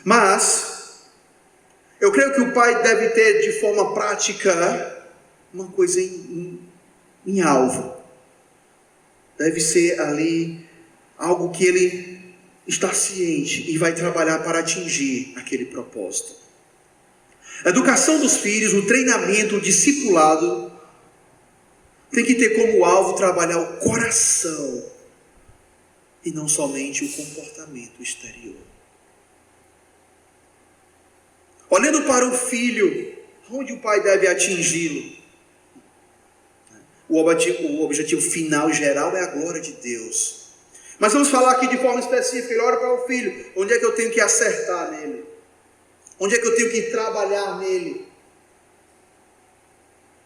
Mas eu creio que o pai deve ter de forma prática uma coisa em alvo. Deve ser ali algo que ele está ciente e vai trabalhar para atingir aquele propósito. A educação dos filhos, o treinamento, o discipulado, tem que ter como alvo trabalhar o coração e não somente o comportamento exterior. Olhando para o filho, onde o pai deve atingi-lo? O objetivo final e geral é a glória de Deus. Mas vamos falar aqui de forma específica. Ele olha para o filho: onde é que eu tenho que acertar nele? Onde é que eu tenho que trabalhar nele?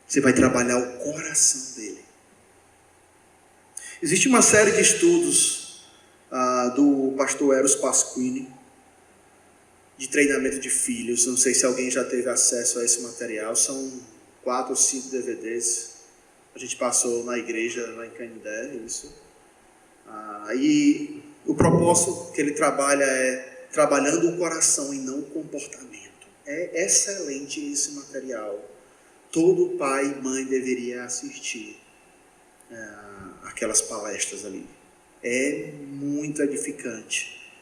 Você vai trabalhar o coração dele. Existe uma série de estudos do pastor Eros Pasquini, de treinamento de filhos. Não sei se alguém já teve acesso a esse material. São 4 ou 5 DVDs. A gente passou na igreja, lá em Canindé, isso. E o propósito que ele trabalha é trabalhando o coração e não o comportamento. É excelente esse material. Todo pai e mãe deveria assistir aquelas palestras ali. É muito edificante.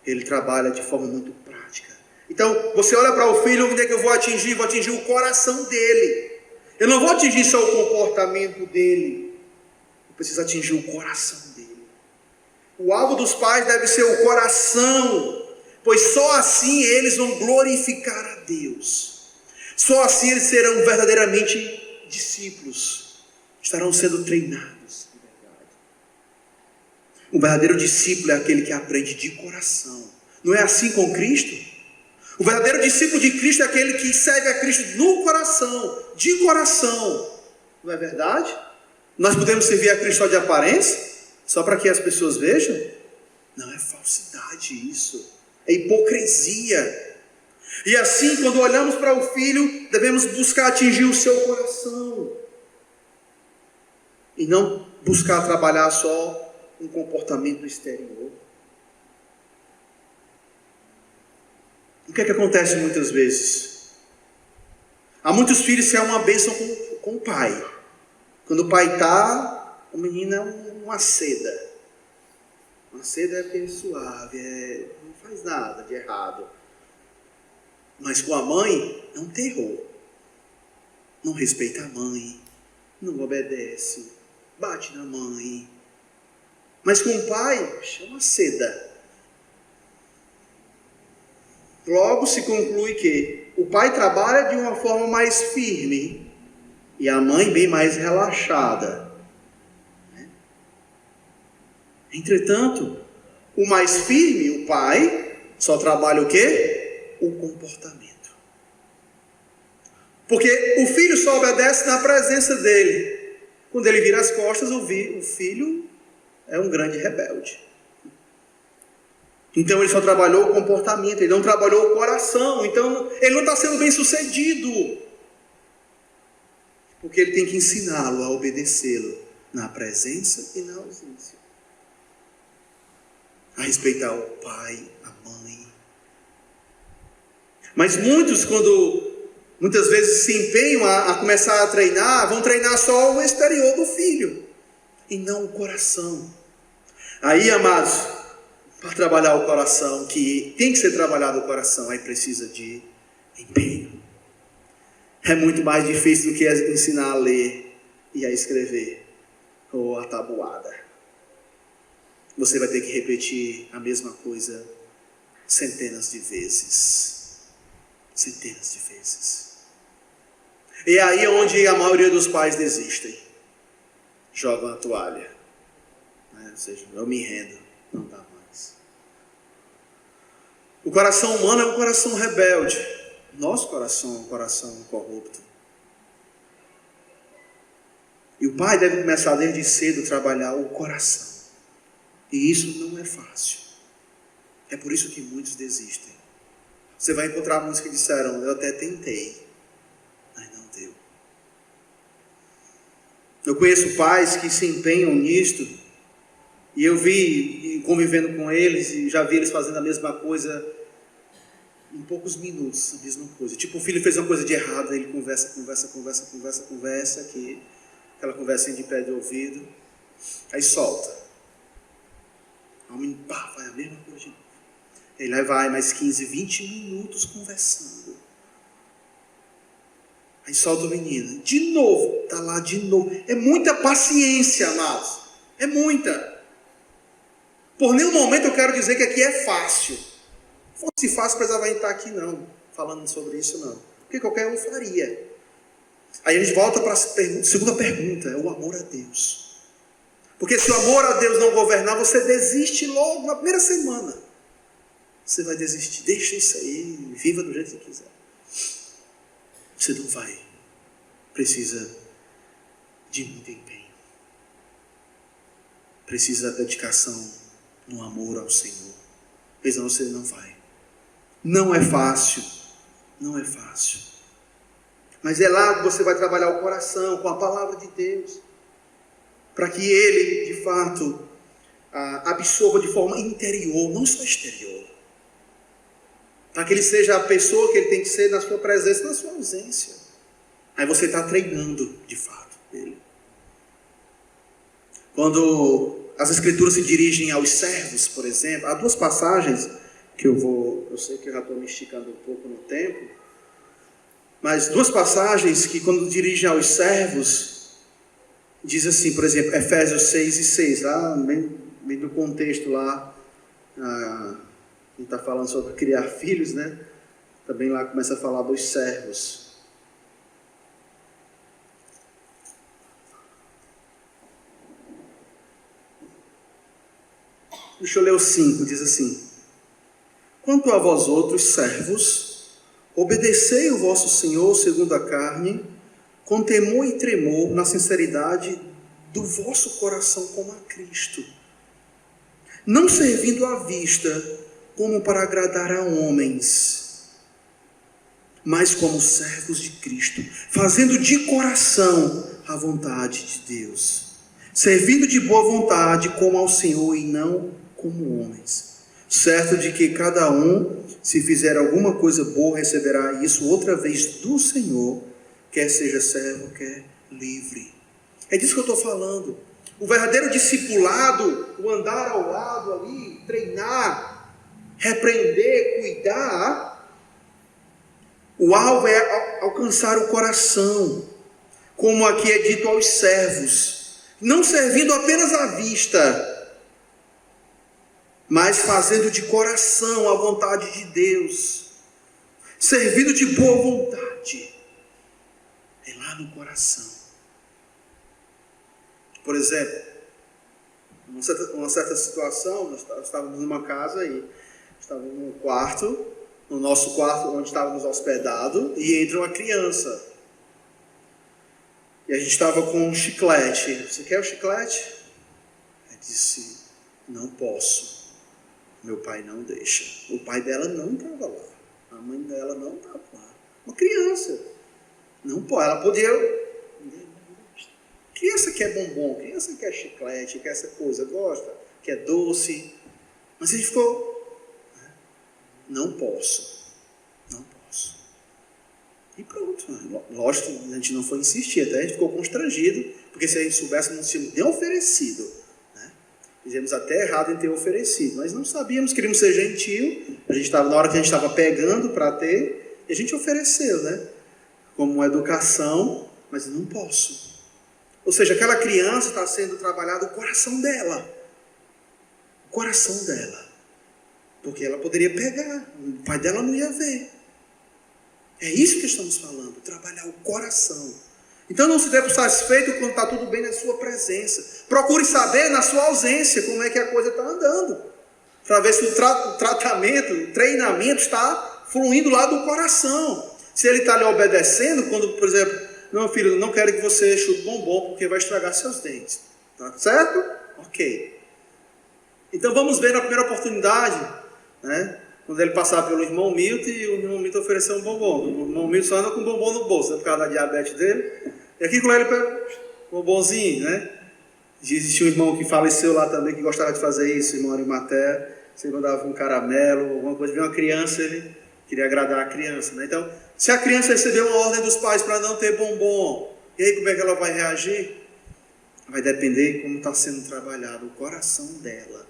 Ele trabalha de forma muito prática. Então, você olha para o filho, onde é que eu vou atingir? Vou atingir o coração dele. Eu não vou atingir só o comportamento dele. Eu preciso atingir o coração dele. O alvo dos pais deve ser o coração, pois só assim eles vão glorificar a Deus. Só assim eles serão verdadeiramente discípulos. Estarão sendo treinados de verdade. O verdadeiro discípulo é aquele que aprende de coração. Não é assim com Cristo? O verdadeiro discípulo de Cristo é aquele que segue a Cristo no coração, de coração. Não é verdade? Nós podemos servir a Cristo só de aparência? Só para que as pessoas vejam? Não, é falsidade isso. É hipocrisia. E assim, quando olhamos para o filho, devemos buscar atingir o seu coração. E não buscar trabalhar só um comportamento exterior. O que é que acontece muitas vezes? Há muitos filhos que é uma bênção com o pai. Quando o pai está, o menino é uma seda. Uma seda é suave, não faz nada de errado. Mas com a mãe é um terror. Não respeita a mãe, não obedece, bate na mãe. Mas com o pai, é uma seda. Logo se conclui que o pai trabalha de uma forma mais firme e a mãe bem mais relaxada. Entretanto, o mais firme, o pai, só trabalha o quê? O comportamento. Porque o filho só obedece na presença dele. Quando ele vira as costas, o filho é um grande rebelde. Então ele só trabalhou o comportamento, ele não trabalhou o coração. Então ele não está sendo bem sucedido. Porque ele tem que ensiná-lo a obedecê-lo na presença e na ausência. A respeitar o pai, a mãe. Mas muitas vezes se empenham a começar a treinar, vão treinar só o exterior do filho e não o coração. Aí, amados, para trabalhar o coração, que tem que ser trabalhado o coração, aí precisa de empenho. É muito mais difícil do que ensinar a ler e a escrever ou a tabuada. Você vai ter que repetir a mesma coisa centenas de vezes. Centenas de vezes. E é aí onde a maioria dos pais desistem. Jogam a toalha. Ou seja, eu me rendo. Não dá mais. O coração humano é um coração rebelde. Nosso coração é um coração corrupto. E o pai deve começar desde cedo a trabalhar o coração. E isso não é fácil. É por isso que muitos desistem. Você vai encontrar muitos que disseram, eu até tentei, mas não deu. Eu conheço pais que se empenham nisto, e eu vi, convivendo com eles, e já vi eles fazendo a mesma coisa em poucos minutos, a mesma coisa. Tipo, o filho fez uma coisa de errado, ele conversa, aqui, aquela conversinha de pé de ouvido, aí solta. O menino, vai a mesma coisa de novo. Ele aí vai mais 15, 20 minutos conversando. Aí solta o menino. De novo, está lá de novo. É muita paciência, amados. É muita. Por nenhum momento eu quero dizer que aqui é fácil. Se fosse fácil, precisava estar aqui não. Falando sobre isso não. Porque qualquer um faria. Aí a gente volta para a segunda pergunta. É o amor a Deus. Porque se o amor a Deus não governar, você desiste logo na primeira semana. Você vai desistir. Deixa isso aí. Viva do jeito que quiser. Você não vai. Precisa de muito empenho. Precisa da dedicação no amor ao Senhor. Pois não, você não vai. Não é fácil. Não é fácil. Mas é lá que você vai trabalhar o coração com a palavra de Deus. Para que ele, de fato, absorva de forma interior, não só exterior. para que ele seja a pessoa que ele tem que ser na sua presença e na sua ausência. Aí você está treinando, de fato, ele. Quando as escrituras se dirigem aos servos, por exemplo, há duas passagens que eu sei que eu já estou me esticando um pouco no tempo, mas duas passagens que quando dirigem aos servos, diz assim, por exemplo, Efésios 6:6, lá bem do contexto lá, ele está falando sobre criar filhos, né? Também lá começa a falar dos servos. Deixa eu ler o 5, diz assim: quanto a vós outros servos, obedecei o vosso Senhor segundo a carne, com temor e tremor, na sinceridade do vosso coração como a Cristo, não servindo à vista como para agradar a homens, mas como servos de Cristo, fazendo de coração a vontade de Deus, servindo de boa vontade como ao Senhor e não como homens, certo de que cada um, se fizer alguma coisa boa, receberá isso outra vez do Senhor, quer seja servo, quer livre. É disso que eu estou falando. O verdadeiro discipulado, o andar ao lado ali, treinar, repreender, cuidar, o alvo é alcançar o coração, como aqui é dito aos servos, não servindo apenas à vista, mas fazendo de coração a vontade de Deus, servindo de boa vontade, é lá no coração. Por exemplo, uma certa situação, nós estávamos numa casa e estávamos no quarto, no nosso quarto onde estávamos hospedados, e entra uma criança. E a gente estava com um chiclete. Você quer o chiclete? Eu disse, não posso. Meu pai não deixa. O pai dela não estava lá. A mãe dela não estava lá. Uma criança. Não pode. Ela podia... Criança quer bombom, criança quer chiclete, quer essa coisa, gosta, quer doce. Mas ele ficou... Não posso. Não posso. E pronto. Lógico que a gente não foi insistir. Até a gente ficou constrangido. Porque se a gente soubesse, não tínhamos nem oferecido. Fizemos até errado em ter oferecido, mas não sabíamos, queríamos ser gentil. A gente estava, na hora que a gente estava pegando para ter, e a gente ofereceu, né? Como uma educação, mas não posso. Ou seja, aquela criança está sendo trabalhado o coração dela. O coração dela. Porque ela poderia pegar, o pai dela não ia ver. É isso que estamos falando, trabalhar o coração. Então não se dê por satisfeito quando está tudo bem na sua presença. Procure saber na sua ausência como é que a coisa está andando. Para ver se o tratamento, o treinamento está fluindo lá do coração. Se ele está lhe obedecendo, quando, por exemplo, não, filho, não quero que você chute bombom porque vai estragar seus dentes. Tá certo? Ok. Então vamos ver na primeira oportunidade, né? Quando ele passar pelo irmão Milton e o irmão Milton ofereceu um bombom. O irmão Milton só anda com bombom no bolso, né, por causa da diabetes dele. E aqui com ele pega um bombonzinho, né? Existe um irmão que faleceu lá também, que gostava de fazer isso, o irmão Arimaté. Você mandava um caramelo, alguma coisa, viu uma criança, ele queria agradar a criança, né? Então, se a criança receber uma ordem dos pais para não ter bombom, e aí como é que ela vai reagir? Vai depender de como está sendo trabalhado o coração dela,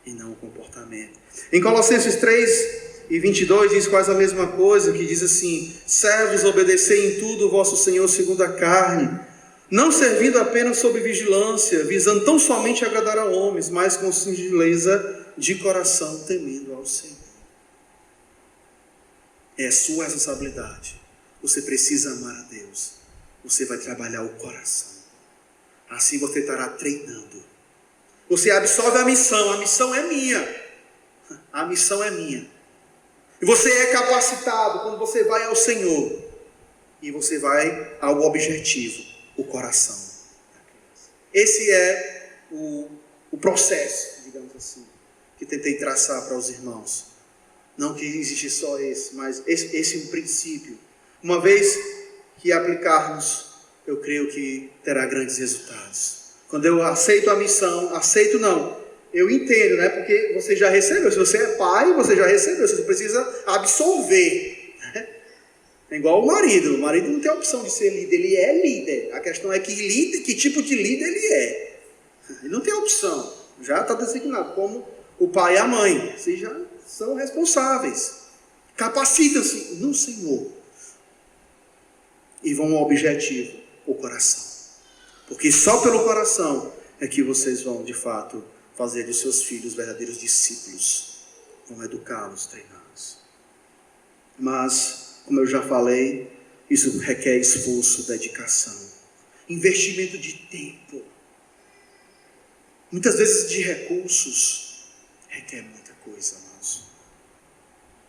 e não o comportamento. Em Colossenses 3:22 diz quase a mesma coisa, que diz assim: servos, obedecei em tudo o vosso Senhor segundo a carne, não servindo apenas sob vigilância, visando tão somente agradar a homens, mas com singeleza de coração, temendo ao Senhor. É sua responsabilidade. Você precisa amar a Deus. Você vai trabalhar o coração. Assim você estará treinando. Você absorve a missão é minha. A missão é minha. E você é capacitado quando você vai ao Senhor. E você vai ao objetivo, o coração. Esse é o processo, digamos assim, que tentei traçar para os irmãos. Não que existe só esse, mas esse é um princípio. Uma vez que aplicarmos, eu creio que terá grandes resultados. Quando eu aceito a missão, eu entendo, né? Porque você já recebeu. Se você é pai, você já recebeu. Você precisa absorver. Né? É igual o marido. O marido não tem a opção de ser líder. Ele é líder. A questão é que tipo de líder ele é. Ele não tem opção. Já está designado como o pai e a mãe. Vocês já são responsáveis. Capacitam-se no Senhor. E vão ao objetivo, o coração. Porque só pelo coração é que vocês vão, de fato, fazer dos seus filhos verdadeiros discípulos. Vão educá-los, treiná-los. Mas, como eu já falei, isso requer esforço, dedicação, investimento de tempo. Muitas vezes de recursos. Requer muita coisa, irmãos.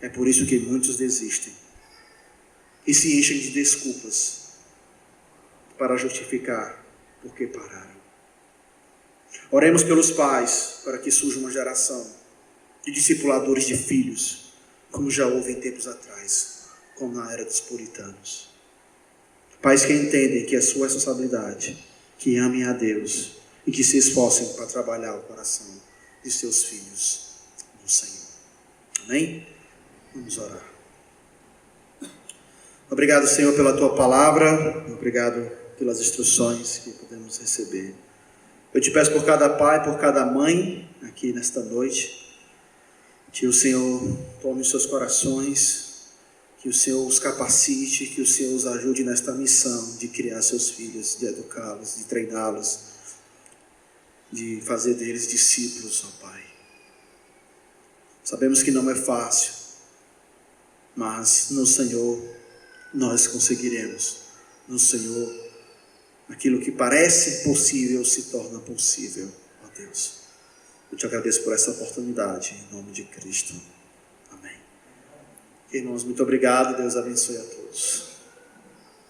É por isso que muitos desistem. E se enchem de desculpas para justificar porque pararam. Oremos pelos pais, para que surja uma geração de discipuladores de filhos, como já houve em tempos atrás, como na era dos puritanos. Pais que entendem que é sua responsabilidade, que amem a Deus e que se esforcem para trabalhar o coração de seus filhos no Senhor. Amém? Vamos orar. Obrigado, Senhor, pela Tua palavra. Obrigado pelas instruções que podemos receber. Eu te peço por cada pai, por cada mãe aqui nesta noite, que o Senhor tome os seus corações, que o Senhor os capacite, que o Senhor os ajude nesta missão de criar seus filhos, de educá-los, de treiná-los, de fazer deles discípulos, ó Pai. Sabemos que não é fácil, mas no Senhor nós conseguiremos. No Senhor, aquilo que parece impossível se torna possível, ó Deus. Eu te agradeço por essa oportunidade, em nome de Cristo. Amém. Irmãos, muito obrigado. Deus abençoe a todos.